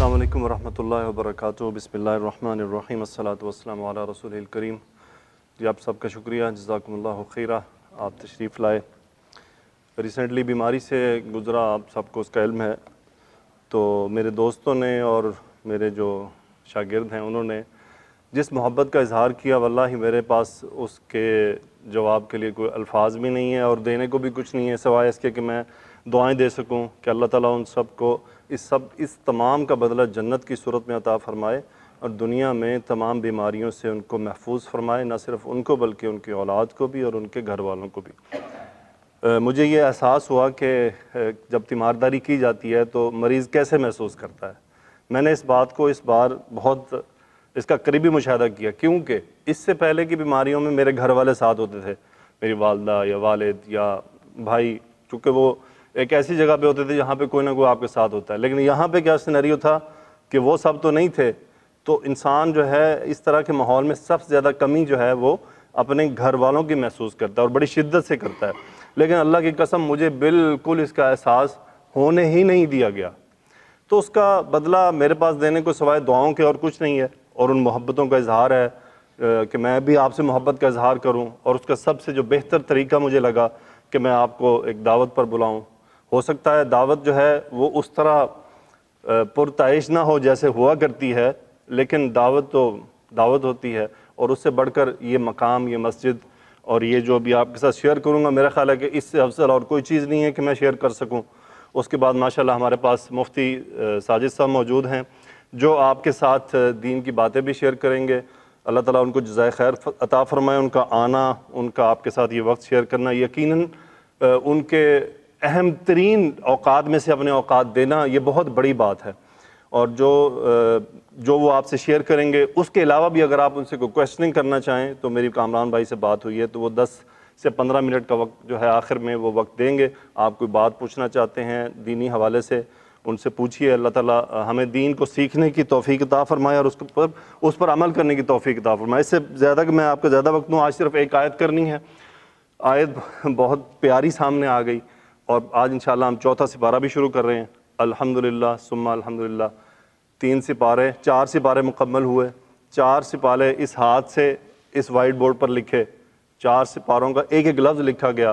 السلام علیکم ورحمۃ اللہ وبرکاتہ. بسم اللہ الرحمن الرحیم. الصلاۃ والسلام علی رسول الکریم. جی آپ سب کا شکریہ، جزاکم اللہ خیرہ، آپ تشریف لائے. ریسنٹلی بیماری سے گزرا، آپ سب کو اس کا علم ہے. تو میرے دوستوں نے اور میرے جو شاگرد ہیں انہوں نے جس محبت کا اظہار کیا، واللہ میرے پاس اس کے جواب کے لیے کوئی الفاظ بھی نہیں ہے اور دینے کو بھی کچھ نہیں ہے سوائے اس کے کہ میں دعائیں دے سکوں کہ اللہ تعالیٰ ان سب کو اس تمام کا بدلہ جنت کی صورت میں عطا فرمائے اور دنیا میں تمام بیماریوں سے ان کو محفوظ فرمائے، نہ صرف ان کو بلکہ ان کی اولاد کو بھی اور ان کے گھر والوں کو بھی. مجھے یہ احساس ہوا کہ جب تیمارداری کی جاتی ہے تو مریض کیسے محسوس کرتا ہے. میں نے اس بات کو اس بار بہت اس کا قریبی مشاہدہ کیا، کیونکہ اس سے پہلے کی بیماریوں میں میرے گھر والے ساتھ ہوتے تھے، میری والدہ یا والد یا بھائی، چونکہ وہ ایک ایسی جگہ پہ ہوتے تھے جہاں پہ کوئی نہ کوئی آپ کے ساتھ ہوتا ہے. لیکن یہاں پہ کیا سینیریو تھا کہ وہ سب تو نہیں تھے، تو انسان جو ہے اس طرح کے ماحول میں سب سے زیادہ کمی جو ہے وہ اپنے گھر والوں کی محسوس کرتا ہے اور بڑی شدت سے کرتا ہے. لیکن اللہ کی قسم مجھے بالکل اس کا احساس ہونے ہی نہیں دیا گیا. تو اس کا بدلہ میرے پاس دینے کو سوائے دعاؤں کے اور کچھ نہیں ہے، اور ان محبتوں کا اظہار ہے کہ میں بھی آپ سے محبت کا اظہار کروں. اور اس کا سب سے جو بہتر طریقہ مجھے لگا کہ میں آپ کو ایک دعوت پر بلاؤں. ہو سکتا ہے دعوت جو ہے وہ اس طرح پرتعیش نہ ہو جیسے ہوا کرتی ہے، لیکن دعوت تو دعوت ہوتی ہے. اور اس سے بڑھ کر یہ مقام، یہ مسجد اور یہ جو بھی آپ کے ساتھ شیئر کروں گا، میرا خیال ہے کہ اس سے افضل اور کوئی چیز نہیں ہے کہ میں شیئر کر سکوں. اس کے بعد ماشاءاللہ ہمارے پاس مفتی ساجد صاحب موجود ہیں جو آپ کے ساتھ دین کی باتیں بھی شیئر کریں گے. اللہ تعالیٰ ان کو جزائے خیر عطا فرمائے. ان کا آنا، ان کا آپ کے ساتھ یہ وقت شیئر کرنا، یقیناً ان کے اہم ترین اوقات میں سے اپنے اوقات دینا، یہ بہت بڑی بات ہے. اور جو وہ آپ سے شیئر کریں گے، اس کے علاوہ بھی اگر آپ ان سے کوئی کویسچننگ کرنا چاہیں تو میری کامران بھائی سے بات ہوئی ہے تو وہ 10 سے 15 منٹ کا وقت جو ہے آخر میں وہ وقت دیں گے. آپ کوئی بات پوچھنا چاہتے ہیں دینی حوالے سے، ان سے پوچھیے. اللہ تعالیٰ ہمیں دین کو سیکھنے کی توفیق عطا فرمائے اور اس پر عمل کرنے کی توفیق عطا فرمائے. اس سے زیادہ کہ میں آپ کو زیادہ وقت دوں، آج صرف ایک آیت کرنی ہے. آیت بہت پیاری سامنے آ گئی اور آج انشاءاللہ ہم چوتھا سپارہ بھی شروع کر رہے ہیں. الحمدللہ ثم الحمدللہ. 4 سپارے مکمل ہوئے. 4 سپارے اس ہاتھ سے اس وائٹ بورڈ پر لکھے، 4 سپاروں کا ایک ایک لفظ لکھا گیا.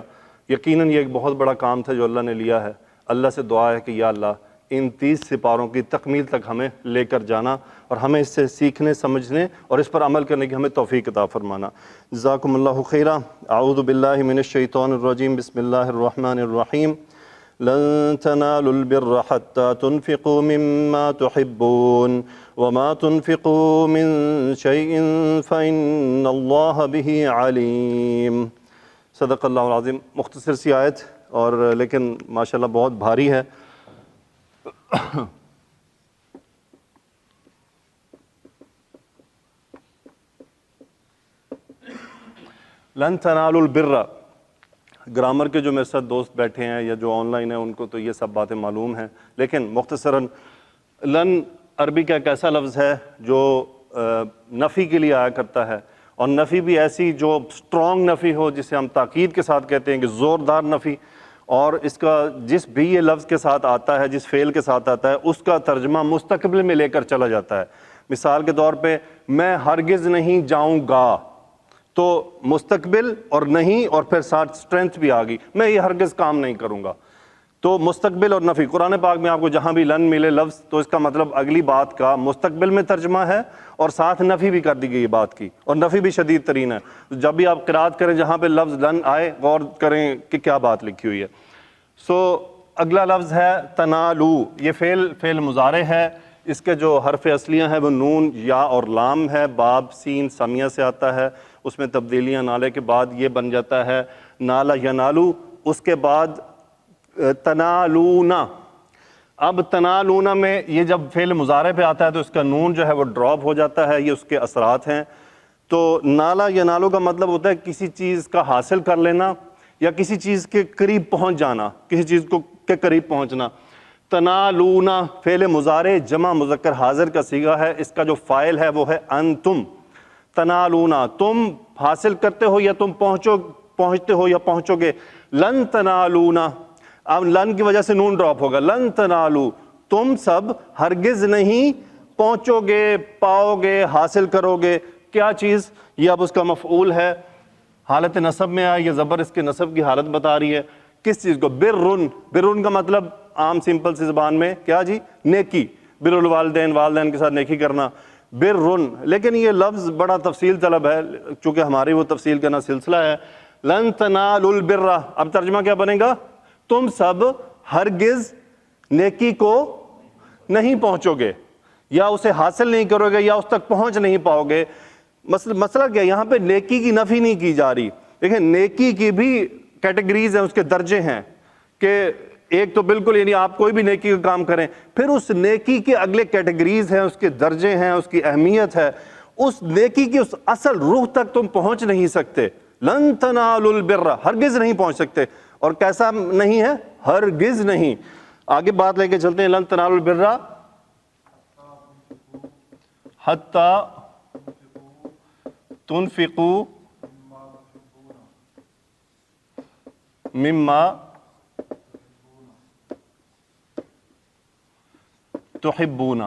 یقیناً یہ ایک بہت بڑا کام تھا جو اللہ نے لیا ہے. اللہ سے دعا ہے کہ یا اللہ ان 30 سپاروں کی تکمیل تک ہمیں لے کر جانا اور ہمیں اس سے سیکھنے، سمجھنے اور اس پر عمل کرنے کی ہمیں توفیق عطا فرمانا. جزاکم اللہ خیرہ. اعوذ باللہ من الشیطان الرجیم. بسم اللہ الرحمن الرحیم. لن تنالوا البر حتى تنفقوا مما تحبون وما تنفقوا من شيء فإن الله به عليم. صدق اللہ العظیم. مختصر سی آیت اور لیکن ماشاءاللہ بہت بھاری ہے. لن تنالوا البر، گرامر کے جو میرے ساتھ دوست بیٹھے ہیں یا جو آن لائن ہیں ان کو تو یہ سب باتیں معلوم ہیں، لیکن مختصراً لن عربی کا ایک ایسا لفظ ہے جو نفی کے لیے آیا کرتا ہے، اور نفی بھی ایسی جو سٹرونگ نفی ہو، جسے ہم تاکید کے ساتھ کہتے ہیں کہ زوردار نفی. اور اس کا جس بھی یہ لفظ کے ساتھ آتا ہے، جس فعل کے ساتھ آتا ہے، اس کا ترجمہ مستقبل میں لے کر چلا جاتا ہے. مثال کے طور پہ میں ہرگز نہیں جاؤں گا، تو مستقبل اور نہیں اور پھر ساتھ اسٹرینتھ بھی آ گئی، میں یہ ہرگز کام نہیں کروں گا. تو مستقبل اور نفی قرآن پاک میں آپ کو جہاں بھی لن ملے لفظ تو اس کا مطلب اگلی بات کا مستقبل میں ترجمہ ہے اور ساتھ نفی بھی کر دی گئی بات کی، اور نفی بھی شدید ترین ہے. جب بھی آپ قرات کریں جہاں پہ لفظ لن آئے غور کریں کہ کیا بات لکھی ہوئی ہے. اگلا لفظ ہے تنالو. یہ فعل مضارع ہے. اس کے جو حرف اصلیاں ہیں وہ نون، یا اور لام ہے. باب سین سمیہ سے آتا ہے، اس میں تبدیلیاں نالے کے بعد یہ بن جاتا ہے نالا ینالو. اس کے بعد تنالونا. اب تنالونا میں یہ جب فعل مضارع پہ آتا ہے تو اس کا نون جو ہے وہ ڈراپ ہو جاتا ہے، یہ اس کے اثرات ہیں. تو نالا ینالو کا مطلب ہوتا ہے کسی چیز کا حاصل کر لینا یا کسی چیز کے قریب پہنچ جانا، کسی چیز کو کے قریب پہنچنا. تنالونا فعل مضارع جمع مذکر حاضر کا صیغہ ہے. اس کا جو فاعل ہے وہ ہے انتم. تنالونا، تم حاصل کرتے ہو یا تم پہنچتے ہو یا پہنچو گے. لن تنالونا، اب لن کی وجہ سے نون ڈراپ ہوگا. لن تنالو، تم سب ہرگز نہیں پہنچو گے، پاؤ گے، حاصل کرو گے. کیا چیز؟ یہ اب اس کا مفعول ہے، حالت نصب میں آیا، یہ زبر اس کے نصب کی حالت بتا رہی ہے. کس چیز کو؟ برن. برن کا مطلب عام سمپل سی زبان میں کیا جی؟ نیکی. بر الوالدین، والدین کے ساتھ نیکی کرنا، برن. لیکن یہ لفظ بڑا تفصیل طلب ہے، چونکہ ہماری وہ تفصیل کرنا سلسلہ ہے. لن تنالوا البر، اب ترجمہ کیا بنے گا؟ تم سب ہرگز نیکی کو نہیں پہنچو گے، یا اسے حاصل نہیں کرو گے، یا اس تک پہنچ نہیں پاؤ گے. مسئلہ کیا؟ یہاں پہ نیکی کی نفی نہیں کی جا رہی. دیکھیں نیکی کی بھی کیٹیگریز ہیں، اس کے درجے ہیں، کہ ایک تو بالکل یعنی آپ کوئی بھی نیکی کا کام کریں، پھر اس نیکی کے اگلے کیٹیگریز ہیں، اس کے درجے ہیں، اس کی اہمیت ہے. اس نیکی کی اس اصل روح تک تم پہنچ نہیں سکتے. لن تنالوا البر، ہرگز نہیں پہنچ سکتے. اور کیسا نہیں ہے؟ ہرگز نہیں. آگے بات لے کے چلتے ہیں. لن تنالوا البر حتی تنفقوا مما تحبون.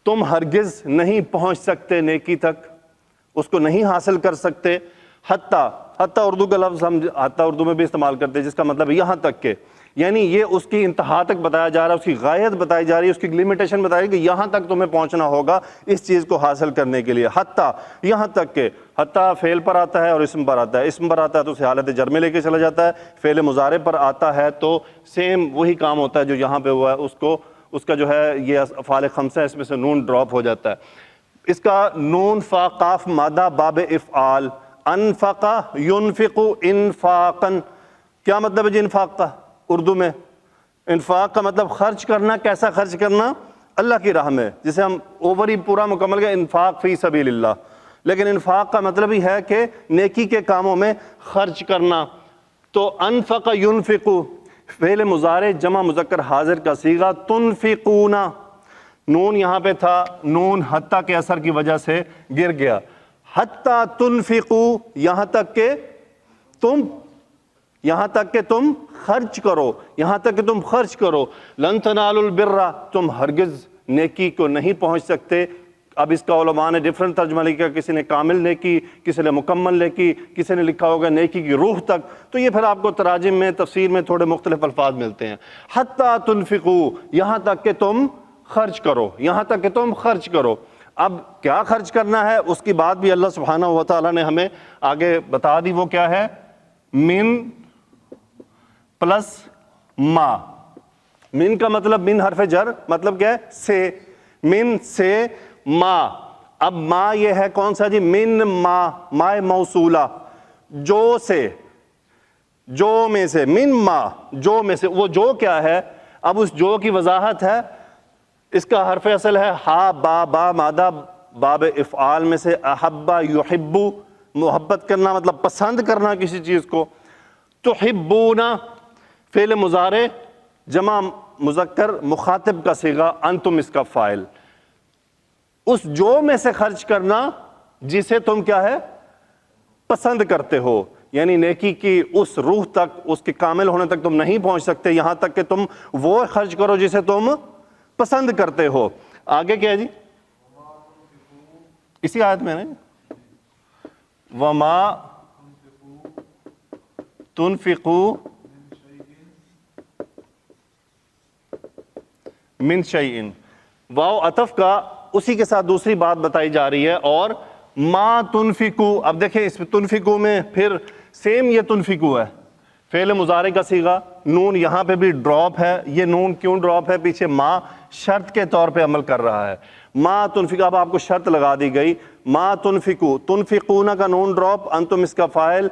تم ہرگز نہیں پہنچ سکتے نیکی تک، اس کو نہیں حاصل کر سکتے. حتیٰ، حتیٰ اردو کا لفظ ہم حتیٰ اردو میں بھی استعمال کرتے ہیں، جس کا مطلب ہے یہاں تک کہ، یعنی یہ اس کی انتہا تک بتایا جا رہا ہے، اس کی غایت بتائی جا رہی ہے، اس کی لمیٹیشن بتائی رہی ہے کہ یہاں تک تمہیں پہنچنا ہوگا اس چیز کو حاصل کرنے کے لیے. حتیٰ، یہاں تک کہ. حتیٰ فعل پر آتا ہے اور اسم پر آتا ہے. اسم پر آتا ہے تو اسے حالت جر میں لے کے چلا جاتا ہے. فعل مضارع پر آتا ہے تو سیم وہی کام ہوتا ہے جو یہاں پہ ہوا ہے، اس کا جو ہے یہ افعال خمسہ، اس میں سے نون ڈراپ ہو جاتا ہے. اس کا نون فا قاف مادہ باب افعال. انفق ينفق انفاقا. کیا مطلب ہے جی انفاق کا اردو میں؟ انفاق کا مطلب خرچ کرنا. کیسا خرچ کرنا؟ اللہ کی راہ میں، جسے ہم اوور ہی پورا مکمل گیا انفاق فی سبیل اللہ. لیکن انفاق کا مطلب ہی ہے کہ نیکی کے کاموں میں خرچ کرنا. تو انفق ينفق فعل مضارع جمع مذکر حاضر کا صیغہ. تنفقون، نون یہاں پہ تھا، نون حتیٰ کے اثر کی وجہ سے گر گیا. حتیٰ تنفقوا، یہاں تک کہ تم خرچ کرو، یہاں تک کہ تم خرچ کرو. لن تنالوا البر، تم ہرگز نیکی کو نہیں پہنچ سکتے. اب اس کا علماء نے ڈفرنٹ ترجمہ لکھا، کسی نے کامل نیکی، کسی نے مکمل نیکی، کسی نے لکھا ہوگا نیکی کی روح تک. تو یہ پھر آپ کو تراجم میں، تفسیر میں تھوڑے مختلف الفاظ ملتے ہیں. حتیٰ تنفقوا، یہاں تک کہ تم خرچ کرو، یہاں تک کہ تم خرچ کرو. اب کیا خرچ کرنا ہے اس کی بات بھی اللہ سبحانہ و تعالیٰ نے ہمیں آگے بتا دی. وہ کیا ہے؟ من پلس ما. من کا مطلب من حرف جر، مطلب کیا ہے؟ سے. من سے ما. اب ما یہ ہے کون سا جی؟ من ما، ما موصولہ، جو سے، جو میں سے. من ما، جو میں سے. وہ جو کیا ہے؟ اب اس جو کی وضاحت ہے. اس کا حرف اصل ہے ہا با. با مادہ باب افعال میں سے. احبا یحب، محبت کرنا مطلب پسند کرنا کسی چیز کو. تحبون فعل مضارع جمع مذکر مخاطب کا صیغہ، انتم اس کا فاعل. اس جو میں سے خرچ کرنا جسے تم کیا ہے؟ پسند کرتے ہو. یعنی نیکی کی اس روح تک، اس کے کامل ہونے تک تم نہیں پہنچ سکتے، یہاں تک کہ تم وہ خرچ کرو جسے تم پسند کرتے ہو. آگے کیا ہے جی؟ اسی آیت میں نے وما تنفقوا من شیء. واو عطف کا اسی کے ساتھ دوسری بات بتائی جا رہی ہے. اور ما تنفقوا، اب دیکھیں اس میں تنفقوا میں پھر سیم یہ تنفقوا ہے، فعل مضارع کا صیغہ. نون یہاں پہ بھی ڈراپ ہے. یہ نون کیوں ڈراپ ہے؟ پیچھے ما شرط کے طور پہ عمل کر رہا ہے. ما تنفقوا، اب آپ کو شرط لگا دی گئی. ما تنفقوا، تنفقون کا نون ڈراپ، انتم اس کا فاعل،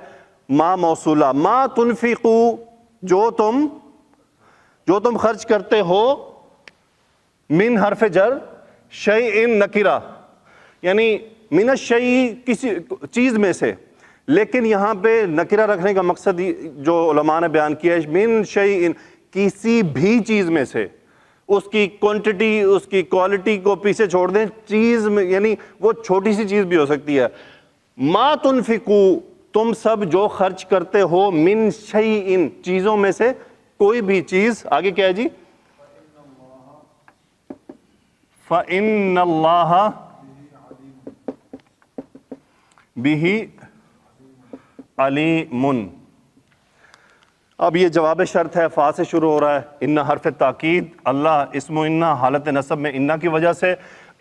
ما موصولہ. ما تنفقوا، جو تم خرچ کرتے ہو. من حرف جر، شیء نکرہ، یعنی من الشیء کسی چیز میں سے. لیکن یہاں پہ نکرہ رکھنے کا مقصد جو علماء نے بیان کیا ہے من شیء، کسی بھی چیز میں سے. اس کی کوانٹٹی، اس کی کوالٹی کو پیچھے چھوڑ دیں. چیز میں یعنی وہ چھوٹی سی چیز بھی ہو سکتی ہے. ما تنفقوا، تم سب جو خرچ کرتے ہو. من شیء، چیزوں میں سے کوئی بھی چیز. آگے کیا ہے جی؟ فَإِنَّ اللَّهَ بِهِ عَلِيمٌ. اب یہ جواب شرط ہے، فا سے شروع ہو رہا ہے، ان حرف تاکید، اللہ اسم و انا حالت نصب میں انا کی وجہ سے.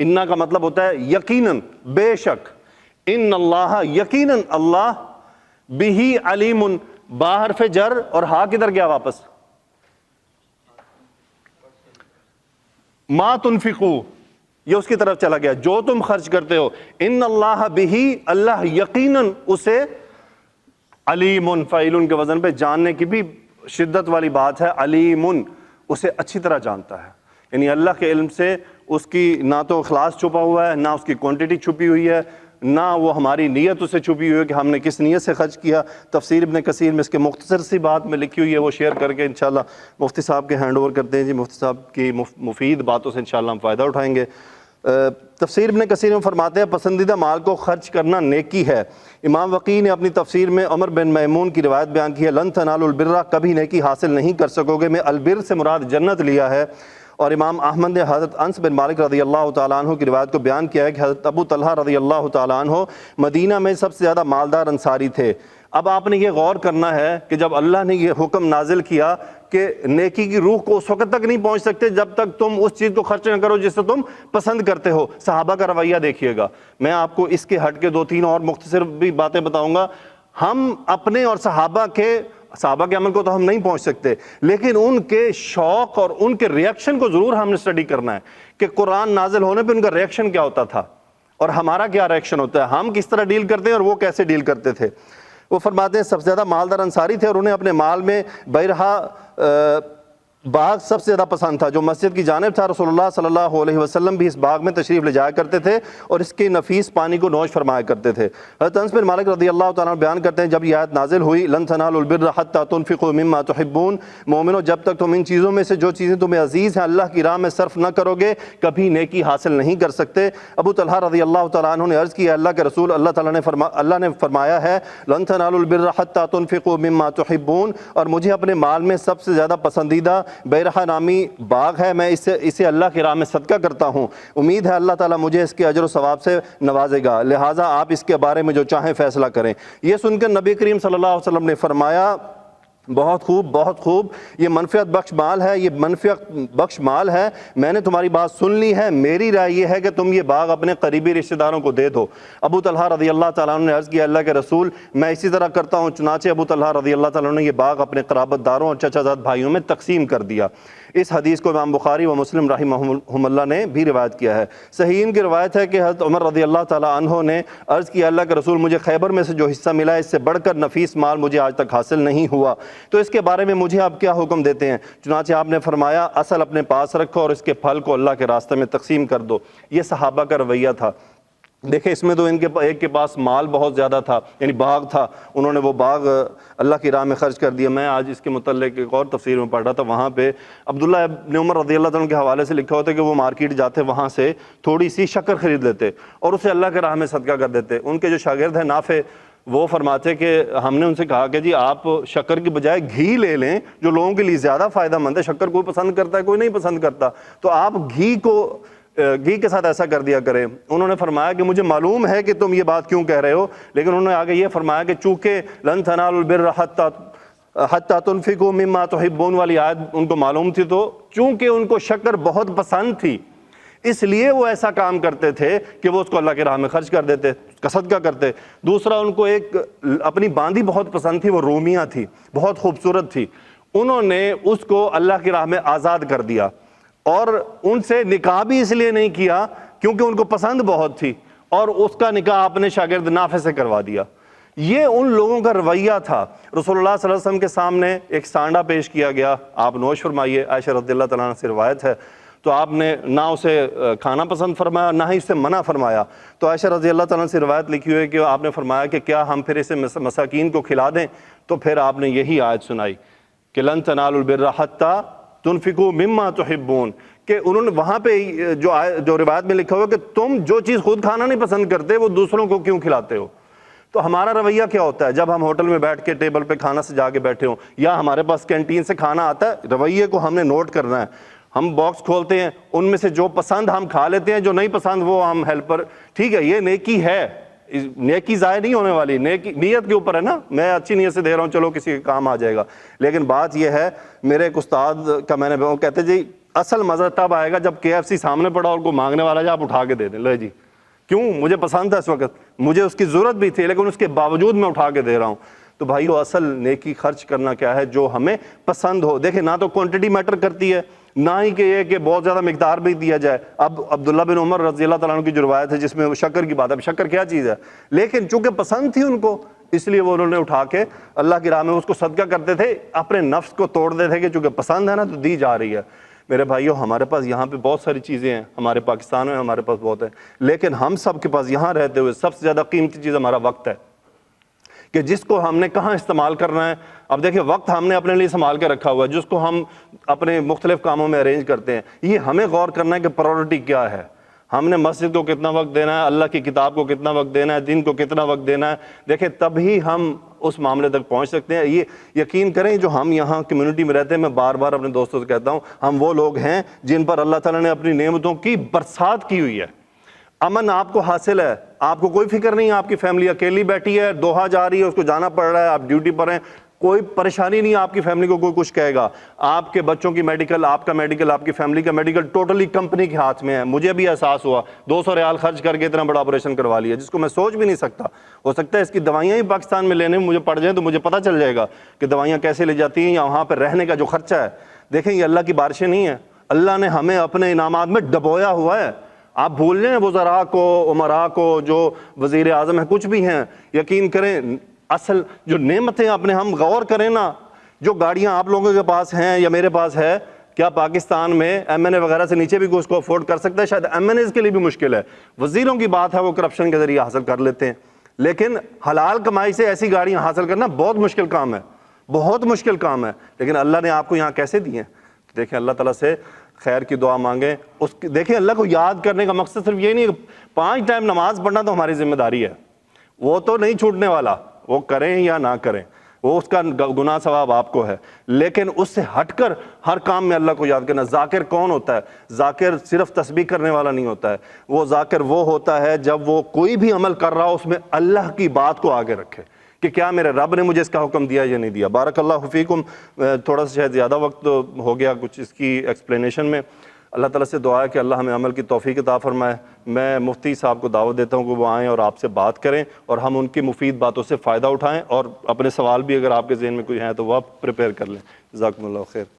انا کا مطلب ہوتا ہے یقیناً، بے شک. ان اللہ، یقیناً اللہ، بہ علیم، با حرف جر اور ہا کدھر گیا واپس؟ ما تنفقو، یہ اس کی طرف چلا گیا، جو تم خرچ کرتے ہو. ان اللہ بہ، اللہ یقیناً اسے، علیم، فعیل کے وزن پہ جاننے کی بھی شدت والی بات ہے، علیم، اسے اچھی طرح جانتا ہے. یعنی اللہ کے علم سے اس کی نہ تو اخلاص چھپا ہوا ہے، نہ اس کی کوانٹٹی چھپی ہوئی ہے، نہ وہ ہماری نیت اسے چھپی ہوئی ہے کہ ہم نے کس نیت سے خرچ کیا. تفسیر ابن کثیر میں اس کے مختصر سی بات میں لکھی ہوئی ہے، وہ شیئر کر کے انشاءاللہ مفتی صاحب کے ہینڈ اوور کرتے ہیں. جی مفتی صاحب کی مفید باتوں سے انشاءاللہ ہم فائدہ اٹھائیں گے. تفسیر ابن کثیر میں فرماتے ہیں پسندیدہ مال کو خرچ کرنا نیکی ہے. امام وقی نے اپنی تفسیر میں عمر بن میمون کی روایت بیان کی ہے، لن تنالوا البر، کبھی نیکی حاصل نہیں کر سکو گے، میں البر سے مراد جنت لیا ہے. اور امام احمد نے حضرت انس بن مالک رضی اللہ تعالیٰ عنہ کی روایت کو بیان کیا ہے کہ حضرت ابو طلحہ رضی اللہ تعالیٰ عنہ مدینہ میں سب سے زیادہ مالدار انصاری تھے. اب آپ نے یہ غور کرنا ہے کہ جب اللہ نے یہ حکم نازل کیا کہ نیکی کی روح کو اس وقت تک نہیں پہنچ سکتے جب تک تم اس چیز کو خرچ نہ کرو جس سے تم پسند کرتے ہو. صحابہ کا رویہ دیکھیے گا. میں آپ کو اس کے ہٹ کے دو تین اور مختصر بھی باتیں بتاؤں گا. ہم اپنے اور صحابہ کے عمل کو تو ہم نہیں پہنچ سکتے، لیکن ان کے شوق اور ان کے ریئیکشن کو ضرور ہم نے اسٹڈی کرنا ہے کہ قرآن نازل ہونے پہ ان کا ریئیکشن کیا ہوتا تھا اور ہمارا کیا ریئیکشن ہوتا ہے، ہم کس طرح ڈیل کرتے ہیں اور وہ کیسے ڈیل کرتے تھے. وہ فرماتے ہیں سب سے زیادہ مالدار انصاری تھے اور انہیں اپنے مال میں بیرہا باغ سب سے زیادہ پسند تھا جو مسجد کی جانب تھا. رسول اللہ صلی اللہ علیہ وسلم بھی اس باغ میں تشریف لے جایا کرتے تھے اور اس کے نفیس پانی کو نوش فرمایا کرتے تھے. حضرت انس بن مالک رضی اللہ تعالیٰ عنہ بیان کرتے ہیں جب یہ آیت نازل ہوئی لن تنالوا البر حتى تنفقوا مما تحبون، مومنو جب تک تم ان چیزوں میں سے جو چیزیں تمہیں عزیز ہیں اللہ کی راہ میں صرف نہ کرو گے کبھی نیکی حاصل نہیں کر سکتے. ابو طلحہ رضی اللہ تعالیٰ عنہ نے عرض کیا اللہ کے رسول، اللہ نے فرمایا ہے لن تنالوا البر حتى تنفقوا مما تحبون، اور مجھے اپنے مال میں سب سے زیادہ پسندیدہ بیرہا نامی باغ ہے، میں اسے اللہ کی راہ میں صدقہ کرتا ہوں، امید ہے اللہ تعالیٰ مجھے اس کے اجر و ثواب سے نوازے گا، لہٰذا آپ اس کے بارے میں جو چاہیں فیصلہ کریں. یہ سن کر نبی کریم صلی اللہ علیہ وسلم نے فرمایا بہت خوب، بہت خوب، یہ منفعت بخش مال ہے، یہ منفعت بخش مال ہے، میں نے تمہاری بات سن لی ہے، میری رائے یہ ہے کہ تم یہ باغ اپنے قریبی رشتہ داروں کو دے دو. ابو طلحہ رضی اللہ تعالیٰ عنہ نے عرض کیا اللہ کے رسول میں اسی طرح کرتا ہوں. چنانچہ ابو طلحہ رضی اللہ تعالیٰ عنہ نے یہ باغ اپنے قرابت داروں اور چچا زاد بھائیوں میں تقسیم کر دیا. اس حدیث کو امام بخاری و مسلم رحمہم اللہ نے بھی روایت کیا ہے. صحیحین کی روایت ہے کہ حضرت عمر رضی اللہ تعالیٰ عنہ نے عرض کیا اللہ کے رسول مجھے خیبر میں سے جو حصہ ملا ہے اس سے بڑھ کر نفیس مال مجھے آج تک حاصل نہیں ہوا، تو اس کے بارے میں مجھے آپ کیا حکم دیتے ہیں؟ چنانچہ آپ نے فرمایا اصل اپنے پاس رکھو اور اس کے پھل کو اللہ کے راستے میں تقسیم کر دو. یہ صحابہ کا رویہ تھا. دیکھیں اس میں تو ایک کے پاس مال بہت زیادہ تھا، یعنی باغ تھا، انہوں نے وہ باغ اللہ کی راہ میں خرچ کر دیا. میں آج اس کے متعلق ایک اور تفسیر میں پڑھ رہا تھا، وہاں پہ عبداللہ ابن عمر رضی اللہ عنہ کے حوالے سے لکھا ہوتا ہے کہ وہ مارکیٹ جاتے وہاں سے تھوڑی سی شکر خرید لیتے اور اسے اللہ کے راہ میں صدقہ کر دیتے. ان کے جو شاگرد ہیں نافع، وہ فرماتے کہ ہم نے ان سے کہا کہ جی آپ شکر کی بجائے گھی لے لیں جو لوگوں کے لیے زیادہ فائدہ مند ہے. شکر کوئی پسند کرتا ہے کوئی نہیں پسند کرتا، تو آپ گھی کے ساتھ ایسا کر دیا کریں. انہوں نے فرمایا کہ مجھے معلوم ہے کہ تم یہ بات کیوں کہہ رہے ہو، لیکن انہوں نے آگے یہ فرمایا کہ چونکہ لن تنالوا البر حتی تنفقوا مما تحبون والی آیت ان کو معلوم تھی، تو چونکہ ان کو شکر بہت پسند تھی اس لیے وہ ایسا کام کرتے تھے کہ وہ اس کو اللہ کی راہ میں خرچ کر دیتے، صدقہ کرتے. دوسرا ان کو ایک اپنی باندی بہت پسند تھی، وہ رومیہ تھی، بہت خوبصورت تھی. انہوں نے اس کو اللہ کی راہ میں آزاد کر دیا اور ان سے نکاح بھی اس لیے نہیں کیا کیونکہ ان کو پسند بہت تھی، اور اس کا نکاح اپنے شاگرد نافع سے کروا دیا. یہ ان لوگوں کا رویہ تھا. رسول اللہ صلی اللہ علیہ وسلم کے سامنے ایک سانڈا پیش کیا گیا، آپ نوش فرمائیے، عائشہ رضی اللہ تعالیٰ عنہ سے روایت ہے. تو آپ نے نہ اسے کھانا پسند فرمایا نہ ہی اسے منع فرمایا. تو عائشہ رضی اللہ تعالیٰ عنہ سے روایت لکھی ہوئی ہے کہ آپ نے فرمایا کہ کیا ہم پھر اسے مساکین کو کھلا دیں؟ تو پھر آپ نے یہی آیت سنائی کہ لن تنالوا البر حتی تنفقوا مما تحبون، کہ انہوں نے وہاں پہ جو روایت میں لکھا ہوا کہ تم جو چیز خود کھانا نہیں پسند کرتے وہ دوسروں کو کیوں کھلاتے ہو. تو ہمارا رویہ کیا ہوتا ہے جب ہم ہوٹل میں بیٹھ کے ٹیبل پہ کھانا سجا کے بیٹھے ہوں یا ہمارے پاس کینٹین سے کھانا آتا ہے؟ رویے کو ہم نے نوٹ کرنا ہے. ہم باکس کھولتے ہیں، ان میں سے جو پسند ہم کھا لیتے ہیں، جو نہیں پسند وہ ہم ہیلپر. ٹھیک ہے، یہ نیکی ہے، نیکی ضائع نہیں ہونے والی، نیکی نیت کے اوپر ہے نا. میں اچھی نیت سے دے رہا ہوں، چلو کسی کے کام آ جائے گا. لیکن بات یہ ہے، میرے ایک استاد کا میں نے وہ کہتے جی اصل مزہ تب آئے گا جب KFC سامنے پڑا اور کوئی مانگنے والا جا آپ اٹھا کے دے دیں، لے جی. کیوں؟ مجھے پسند ہے اس وقت، مجھے اس کی ضرورت بھی تھی، لیکن اس کے باوجود میں اٹھا کے دے رہا ہوں. تو بھائیو اصل نیکی خرچ کرنا کیا ہے؟ جو ہمیں پسند ہو. دیکھیں نہ تو کوانٹٹی میٹر کرتی ہے، نہ ہی کہ یہ کہ بہت زیادہ مقدار بھی دیا جائے. اب عبداللہ بن عمر رضی اللہ تعالیٰ عنہ کی جو روایت ہے جس میں وہ شکر کی بات ہے، شکر کیا چیز ہے، لیکن چونکہ پسند تھی ان کو اس لیے وہ انہوں نے اٹھا کے اللہ کی راہ میں اس کو صدقہ کرتے تھے، اپنے نفس کو توڑتے تھے کہ چونکہ پسند ہے نا تو دی جا رہی ہے. میرے بھائیو ہمارے پاس یہاں پہ بہت ساری چیزیں ہیں، ہمارے پاکستان میں ہمارے پاس بہت ہے، لیکن ہم سب کے پاس یہاں رہتے ہوئے سب سے زیادہ قیمتی چیز ہمارا وقت ہے کہ جس کو ہم نے کہاں استعمال کرنا ہے. اب دیکھیں وقت ہم نے اپنے لیے سنبھال کے رکھا ہوا ہے جس کو ہم اپنے مختلف کاموں میں ارینج کرتے ہیں. یہ ہمیں غور کرنا ہے کہ پرائورٹی کیا ہے. ہم نے مسجد کو کتنا وقت دینا ہے، اللہ کی کتاب کو کتنا وقت دینا ہے، دین کو کتنا وقت دینا ہے. دیکھیں تب ہی ہم اس معاملے تک پہنچ سکتے ہیں. یہ یقین کریں جو ہم یہاں کمیونٹی میں رہتے ہیں، میں بار بار اپنے دوستوں سے کہتا ہوں، ہم وہ لوگ ہیں جن پر اللہ تعالیٰ نے اپنی نعمتوں کی برسات کی ہوئی ہے. امن آپ کو حاصل ہے، آپ کو کوئی فکر نہیں ہے، آپ کی فیملی اکیلی بیٹھی ہے، دوحہ جا رہی ہے، اس کو جانا پڑ رہا ہے، آپ ڈیوٹی پر ہیں، کوئی پریشانی نہیں ہے، آپ کی فیملی کو کوئی کچھ کہے گا. آپ کے بچوں کی میڈیکل، آپ کا میڈیکل، آپ کی فیملی کا میڈیکل ٹوٹلی کمپنی کے ہاتھ میں ہے. مجھے بھی احساس ہوا 200 ریال خرچ کر کے اتنا بڑا آپریشن کروا لیا جس کو میں سوچ بھی نہیں سکتا. ہو سکتا ہے اس کی دوائیاں ہی پاکستان میں لینے میں مجھے پڑ جائیں تو مجھے پتہ چل جائے گا کہ دوائیاں کیسے لے جاتی ہیں یا وہاں پہ رہنے کا جو خرچہ ہے. دیکھیں یہ اللہ کی بارشیں نہیں ہیں، اللہ نے ہمیں اپنے انعامات میں ڈبویا ہوا ہے. آپ بھول جائیں وزراء کو، عمراء کو، جو وزیر اعظم ہیں، کچھ بھی ہیں، یقین کریں اصل جو نعمتیں اپنے ہم غور کریں نا، جو گاڑیاں آپ لوگوں کے پاس ہیں یا میرے پاس ہے، کیا پاکستان میں MNA وغیرہ سے نیچے بھی کوئی اس کو افورڈ کر سکتا ہے؟ شاید MNAs کے لیے بھی مشکل ہے. وزیروں کی بات ہے وہ کرپشن کے ذریعے حاصل کر لیتے ہیں، لیکن حلال کمائی سے ایسی گاڑیاں حاصل کرنا بہت مشکل کام ہے، بہت مشکل کام ہے. لیکن اللہ نے آپ کو یہاں کیسے دی ہیں؟ دیکھیں اللہ تعالیٰ سے خیر کی دعا مانگیں. دیکھیں اللہ کو یاد کرنے کا مقصد صرف یہ نہیں کہ 5 ٹائم نماز پڑھنا تو ہماری ذمہ داری ہے، وہ تو نہیں چھوٹنے والا، وہ کریں یا نہ کریں وہ اس کا گناہ ثواب آپ کو ہے. لیکن اس سے ہٹ کر ہر کام میں اللہ کو یاد کرنا. ذاکر کون ہوتا ہے؟ ذاکر صرف تسبیح کرنے والا نہیں ہوتا ہے، وہ ذاکر وہ ہوتا ہے جب وہ کوئی بھی عمل کر رہا ہو اس میں اللہ کی بات کو آگے رکھے کہ کیا میرے رب نے مجھے اس کا حکم دیا یا نہیں دیا. بارک اللہ فیکم. تھوڑا سا شاید زیادہ وقت ہو گیا کچھ اس کی ایکسپلینیشن میں. اللہ تعالیٰ سے دعا ہے کہ اللہ ہمیں عمل کی توفیق عطا فرمائے. میں مفتی صاحب کو دعوت دیتا ہوں کہ وہ آئیں اور آپ سے بات کریں اور ہم ان کی مفید باتوں سے فائدہ اٹھائیں، اور اپنے سوال بھی اگر آپ کے ذہن میں کوئی ہیں تو وہ آپ پریپیئر کر لیں. جزاکم اللہ خیر.